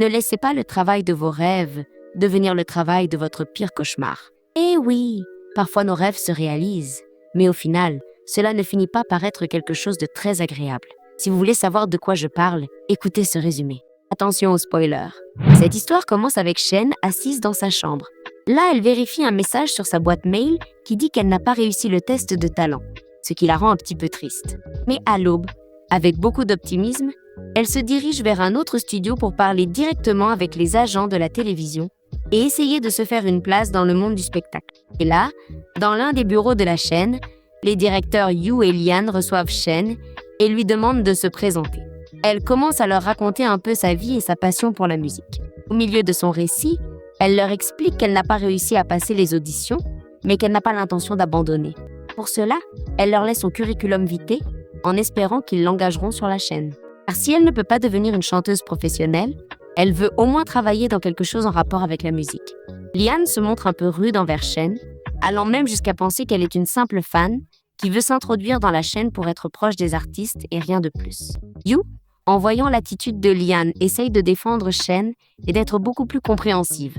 Ne laissez pas le travail de vos rêves devenir le travail de votre pire cauchemar. Eh oui, parfois nos rêves se réalisent, mais au final, cela ne finit pas par être quelque chose de très agréable. Si vous voulez savoir de quoi je parle, écoutez ce résumé. Attention aux spoilers. Cette histoire commence avec Shen assise dans sa chambre. Là, elle vérifie un message sur sa boîte mail qui dit qu'elle n'a pas réussi le test de talent, ce qui la rend un petit peu triste. Mais à l'aube, avec beaucoup d'optimisme, elle se dirige vers un autre studio pour parler directement avec les agents de la télévision et essayer de se faire une place dans le monde du spectacle. Et là, dans l'un des bureaux de la chaîne, les directeurs Yu et Lian reçoivent Shen et lui demandent de se présenter. Elle commence à leur raconter un peu sa vie et sa passion pour la musique. Au milieu de son récit, elle leur explique qu'elle n'a pas réussi à passer les auditions, mais qu'elle n'a pas l'intention d'abandonner. Pour cela, elle leur laisse son curriculum vitae en espérant qu'ils l'engageront sur la chaîne. Car si elle ne peut pas devenir une chanteuse professionnelle, elle veut au moins travailler dans quelque chose en rapport avec la musique. Lian se montre un peu rude envers Shen, allant même jusqu'à penser qu'elle est une simple fan qui veut s'introduire dans la chaîne pour être proche des artistes et rien de plus. Yu, en voyant l'attitude de Lian, essaye de défendre Shen et d'être beaucoup plus compréhensive.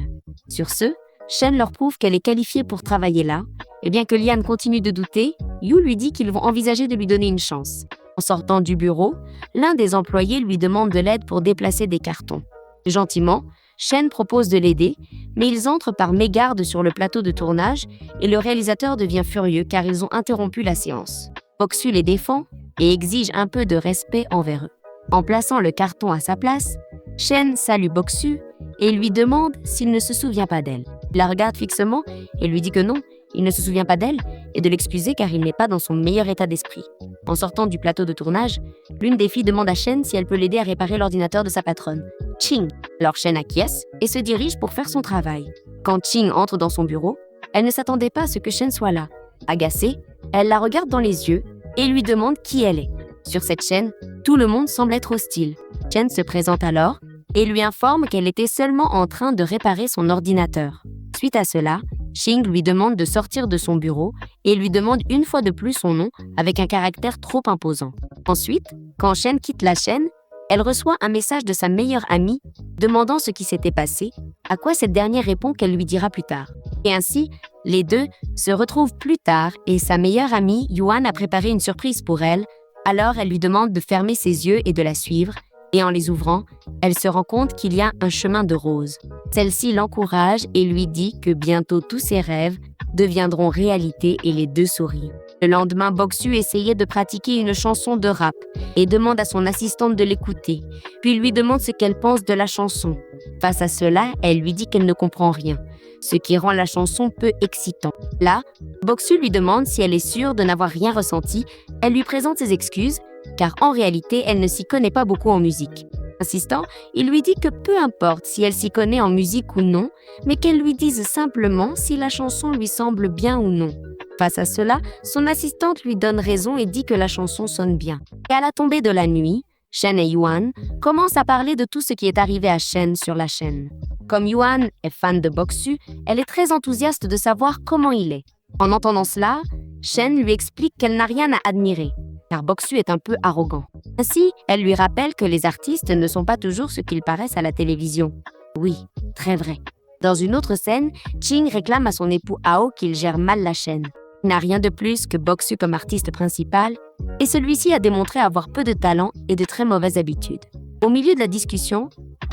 Sur ce, Shen leur prouve qu'elle est qualifiée pour travailler là, et bien que Lian continue de douter, Yu lui dit qu'ils vont envisager de lui donner une chance. En sortant du bureau, l'un des employés lui demande de l'aide pour déplacer des cartons. Gentiment, Shen propose de l'aider, mais ils entrent par mégarde sur le plateau de tournage et le réalisateur devient furieux car ils ont interrompu la séance. Bok-su les défend et exige un peu de respect envers eux. En plaçant le carton à sa place, Shen salue Bok-su et lui demande s'il ne se souvient pas d'elle. Il la regarde fixement et lui dit que non, il ne se souvient pas d'elle et de l'excuser car il n'est pas dans son meilleur état d'esprit. En sortant du plateau de tournage, l'une des filles demande à Shen si elle peut l'aider à réparer l'ordinateur de sa patronne, Ching. Alors Shen acquiesce et se dirige pour faire son travail. Quand Ching entre dans son bureau, elle ne s'attendait pas à ce que Shen soit là. Agacée, elle la regarde dans les yeux et lui demande qui elle est. Sur cette chaîne, tout le monde semble être hostile. Shen se présente alors et lui informe qu'elle était seulement en train de réparer son ordinateur. Suite à cela, Ching lui demande de sortir de son bureau et lui demande une fois de plus son nom avec un caractère trop imposant. Ensuite, quand Shen quitte la chaîne, elle reçoit un message de sa meilleure amie demandant ce qui s'était passé, à quoi cette dernière répond qu'elle lui dira plus tard. Et ainsi, les deux se retrouvent plus tard et sa meilleure amie, Yuan, a préparé une surprise pour elle, alors elle lui demande de fermer ses yeux et de la suivre, et en les ouvrant, elle se rend compte qu'il y a un chemin de rose. Celle-ci l'encourage et lui dit que bientôt tous ses rêves deviendront réalité et les deux sourient. Le lendemain, Bok-su essayait de pratiquer une chanson de rap et demande à son assistante de l'écouter, puis lui demande ce qu'elle pense de la chanson. Face à cela, elle lui dit qu'elle ne comprend rien, ce qui rend la chanson peu excitante. Là, Bok-su lui demande si elle est sûre de n'avoir rien ressenti. Elle lui présente ses excuses, car en réalité, elle ne s'y connaît pas beaucoup en musique. Insistant, il lui dit que peu importe si elle s'y connaît en musique ou non, mais qu'elle lui dise simplement si la chanson lui semble bien ou non. Face à cela, son assistante lui donne raison et dit que la chanson sonne bien. Et à la tombée de la nuit, Shen et Yuan commencent à parler de tout ce qui est arrivé à Shen sur la chaîne. Comme Yuan est fan de Bok-su, elle est très enthousiaste de savoir comment il est. En entendant cela, Shen lui explique qu'elle n'a rien à admirer, car Bok-su est un peu arrogant. Ainsi, elle lui rappelle que les artistes ne sont pas toujours ce qu'ils paraissent à la télévision. Oui, très vrai. Dans une autre scène, Ching réclame à son époux Ao qu'il gère mal la chaîne. Il n'a rien de plus que Bok-su comme artiste principal, et celui-ci a démontré avoir peu de talent et de très mauvaises habitudes. Au milieu de la discussion,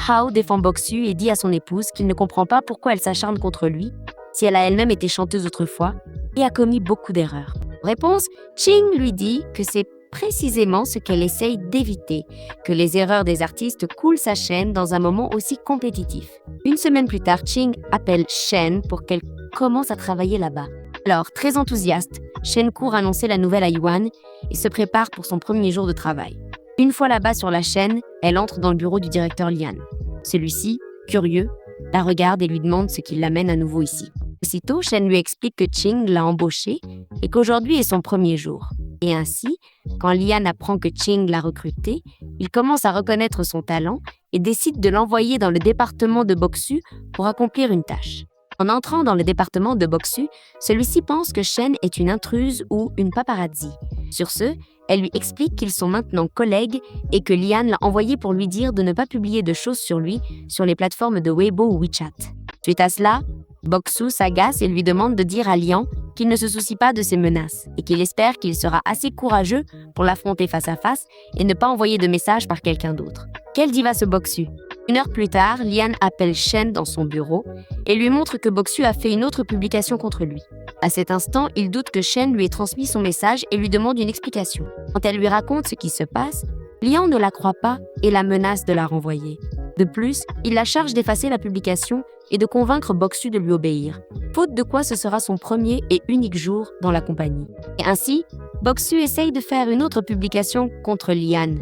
Ao défend Bok-su et dit à son épouse qu'il ne comprend pas pourquoi elle s'acharne contre lui, si elle a elle-même été chanteuse autrefois et a commis beaucoup d'erreurs. En réponse, Ching lui dit que c'est précisément ce qu'elle essaye d'éviter, que les erreurs des artistes coulent sa chaîne dans un moment aussi compétitif. Une semaine plus tard, Ching appelle Shen pour qu'elle commence à travailler là-bas. Alors, très enthousiaste, Shen court annoncer la nouvelle à Yuan et se prépare pour son premier jour de travail. Une fois là-bas sur la chaîne, elle entre dans le bureau du directeur Lian. Celui-ci, curieux, la regarde et lui demande ce qui l'amène à nouveau ici. Aussitôt, Shen lui explique que Ching l'a embauché et qu'aujourd'hui est son premier jour. Et ainsi, quand Lian apprend que Ching l'a recruté, il commence à reconnaître son talent et décide de l'envoyer dans le département de Bok-su pour accomplir une tâche. En entrant dans le département de Bok-su, celui-ci pense que Shen est une intruse ou une paparazzi. Sur ce, Elle lui explique qu'ils sont maintenant collègues et que Lian l'a envoyé pour lui dire de ne pas publier de choses sur lui sur les plateformes de Weibo ou WeChat. Suite à cela, Boksu s'agace et lui demande de dire à Lian qu'il ne se soucie pas de ses menaces et qu'il espère qu'il sera assez courageux pour l'affronter face à face et ne pas envoyer de message par quelqu'un d'autre. Quel diva ce Boksu! 1 heure plus tard, Lian appelle Shen dans son bureau et lui montre que Boksu a fait une autre publication contre lui. À cet instant, il doute que Shen lui ait transmis son message et lui demande une explication. Quand elle lui raconte ce qui se passe, Lian ne la croit pas et la menace de la renvoyer. De plus, il la charge d'effacer la publication et de convaincre Boksu de lui obéir, faute de quoi ce sera son premier et unique jour dans la compagnie. Et ainsi, Boksu essaye de faire une autre publication contre Lian.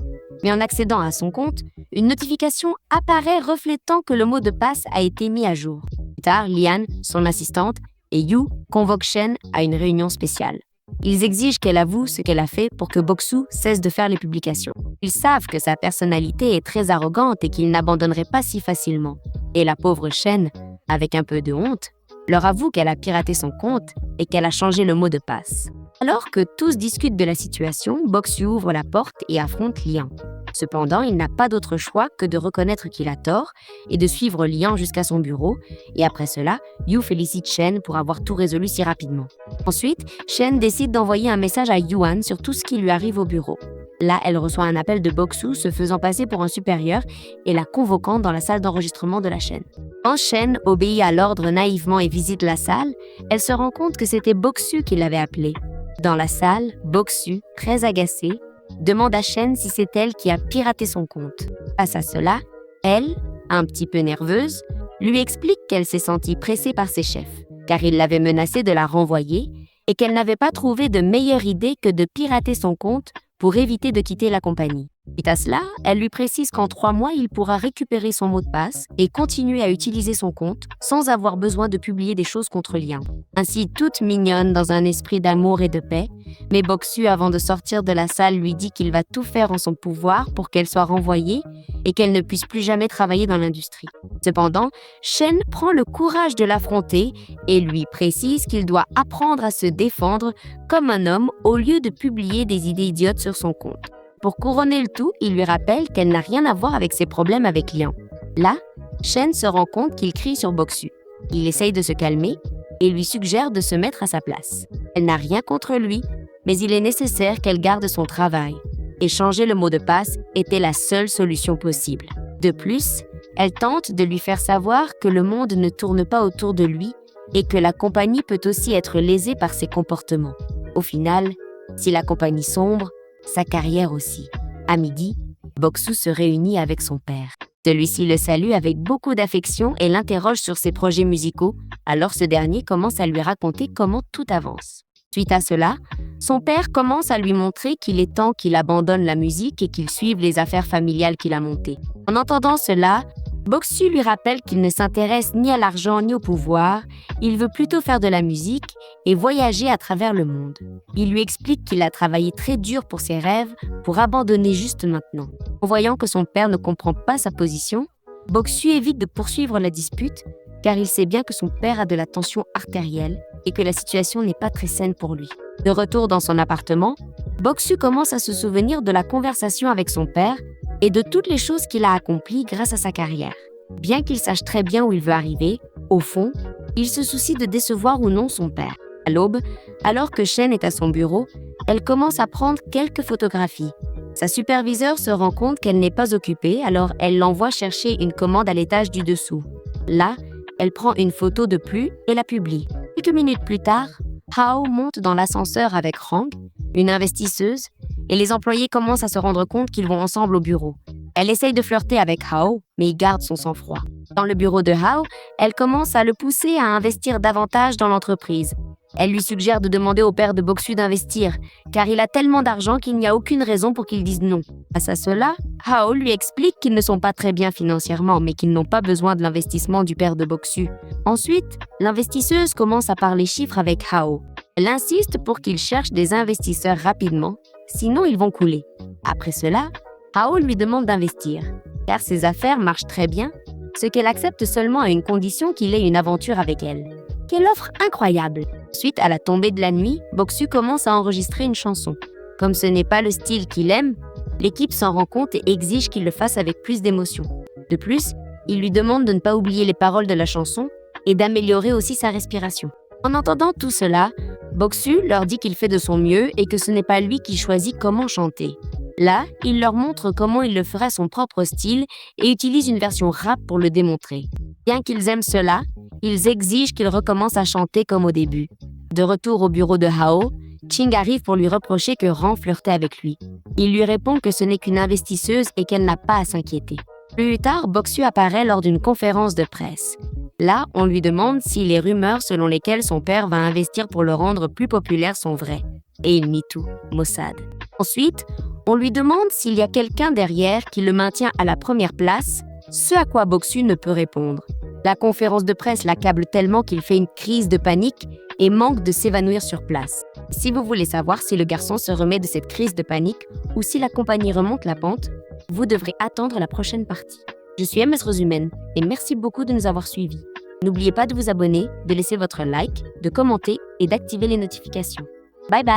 Mais en accédant à son compte, une notification apparaît reflétant que le mot de passe a été mis à jour. Plus tard, Lian, son assistante, et Yu convoquent Shen à une réunion spéciale. Ils exigent qu'elle avoue ce qu'elle a fait pour que Boksu cesse de faire les publications. Ils savent que sa personnalité est très arrogante et qu'il n'abandonnerait pas si facilement. Et la pauvre Shen, avec un peu de honte, leur avoue qu'elle a piraté son compte et qu'elle a changé le mot de passe. Alors que tous discutent de la situation, Boksu ouvre la porte et affronte Lian. Cependant, il n'a pas d'autre choix que de reconnaître qu'il a tort et de suivre Lian jusqu'à son bureau. Et après cela, Yu félicite Shen pour avoir tout résolu si rapidement. Ensuite, Shen décide d'envoyer un message à Yuan sur tout ce qui lui arrive au bureau. Là, elle reçoit un appel de Boksu se faisant passer pour un supérieur et la convoquant dans la salle d'enregistrement de la chaîne. Quand Shen obéit à l'ordre naïvement et visite la salle, elle se rend compte que c'était Boksu qui l'avait appelée. Dans la salle, Boksu, très agacée, demande à Shen si c'est elle qui a piraté son compte. Face à cela, elle, un petit peu nerveuse, lui explique qu'elle s'est sentie pressée par ses chefs, car ils l'avaient menacée de la renvoyer et qu'elle n'avait pas trouvé de meilleure idée que de pirater son compte pour éviter de quitter la compagnie. Suite à cela, elle lui précise qu'en 3 mois, il pourra récupérer son mot de passe et continuer à utiliser son compte sans avoir besoin de publier des choses contre Lian. Ainsi, toute mignonne dans un esprit d'amour et de paix, mais Boksu, avant de sortir de la salle, lui dit qu'il va tout faire en son pouvoir pour qu'elle soit renvoyée et qu'elle ne puisse plus jamais travailler dans l'industrie. Cependant, Shen prend le courage de l'affronter et lui précise qu'il doit apprendre à se défendre comme un homme au lieu de publier des idées idiotes sur son compte. Pour couronner le tout, il lui rappelle qu'elle n'a rien à voir avec ses problèmes avec Lian. Là, Shen se rend compte qu'il crie sur Boksu. Il essaye de se calmer et lui suggère de se mettre à sa place. Elle n'a rien contre lui, mais il est nécessaire qu'elle garde son travail. Et changer le mot de passe était la seule solution possible. De plus, elle tente de lui faire savoir que le monde ne tourne pas autour de lui et que la compagnie peut aussi être lésée par ses comportements. Au final, si la compagnie sombre, sa carrière aussi. À midi, Boksu se réunit avec son père. Celui-ci le salue avec beaucoup d'affection et l'interroge sur ses projets musicaux, alors ce dernier commence à lui raconter comment tout avance. Suite à cela, son père commence à lui montrer qu'il est temps qu'il abandonne la musique et qu'il suive les affaires familiales qu'il a montées. En entendant cela, Boksu lui rappelle qu'il ne s'intéresse ni à l'argent ni au pouvoir, il veut plutôt faire de la musique et voyager à travers le monde. Il lui explique qu'il a travaillé très dur pour ses rêves pour abandonner juste maintenant. En voyant que son père ne comprend pas sa position, Boksu évite de poursuivre la dispute car il sait bien que son père a de la tension artérielle et que la situation n'est pas très saine pour lui. De retour dans son appartement, Boksu commence à se souvenir de la conversation avec son père et de toutes les choses qu'il a accomplies grâce à sa carrière. Bien qu'il sache très bien où il veut arriver, au fond, il se soucie de décevoir ou non son père. À l'aube, alors que Shen est à son bureau, elle commence à prendre quelques photographies. Sa superviseure se rend compte qu'elle n'est pas occupée, alors elle l'envoie chercher une commande à l'étage du dessous. Là, elle prend une photo de plus et la publie. Quelques minutes plus tard, Hao monte dans l'ascenseur avec Rang, une investisseuse, et les employés commencent à se rendre compte qu'ils vont ensemble au bureau. Elle essaye de flirter avec Hao, mais il garde son sang-froid. Dans le bureau de Hao, elle commence à le pousser à investir davantage dans l'entreprise. Elle lui suggère de demander au père de Boksu d'investir, car il a tellement d'argent qu'il n'y a aucune raison pour qu'il dise non. Face à cela, Hao lui explique qu'ils ne sont pas très bien financièrement, mais qu'ils n'ont pas besoin de l'investissement du père de Boksu. Ensuite, l'investisseuse commence à parler chiffres avec Hao. Elle insiste pour qu'il cherche des investisseurs rapidement, sinon ils vont couler. Après cela, Hao lui demande d'investir, car ses affaires marchent très bien, ce qu'elle accepte seulement à une condition qu'il ait une aventure avec elle. Quelle offre incroyable! Suite à la tombée de la nuit, Boksu commence à enregistrer une chanson. Comme ce n'est pas le style qu'il aime, l'équipe s'en rend compte et exige qu'il le fasse avec plus d'émotion. De plus, il lui demande de ne pas oublier les paroles de la chanson et d'améliorer aussi sa respiration. En entendant tout cela, Boksu leur dit qu'il fait de son mieux et que ce n'est pas lui qui choisit comment chanter. Là, il leur montre comment il le ferait à son propre style et utilise une version rap pour le démontrer. Bien qu'ils aiment cela, ils exigent qu'il recommence à chanter comme au début. De retour au bureau de Hao, Ching arrive pour lui reprocher que Ran flirtait avec lui. Il lui répond que ce n'est qu'une investisseuse et qu'elle n'a pas à s'inquiéter. Plus tard, Boksu apparaît lors d'une conférence de presse. Là, on lui demande si les rumeurs selon lesquelles son père va investir pour le rendre plus populaire sont vraies. Et il nie tout, Mossad. Ensuite, on lui demande s'il y a quelqu'un derrière qui le maintient à la première place, ce à quoi Boksu ne peut répondre. La conférence de presse l'accable tellement qu'il fait une crise de panique et manque de s'évanouir sur place. Si vous voulez savoir si le garçon se remet de cette crise de panique ou si la compagnie remonte la pente, vous devrez attendre la prochaine partie. Je suis MS Rosumen et merci beaucoup de nous avoir suivis. N'oubliez pas de vous abonner, de laisser votre like, de commenter et d'activer les notifications. Bye bye!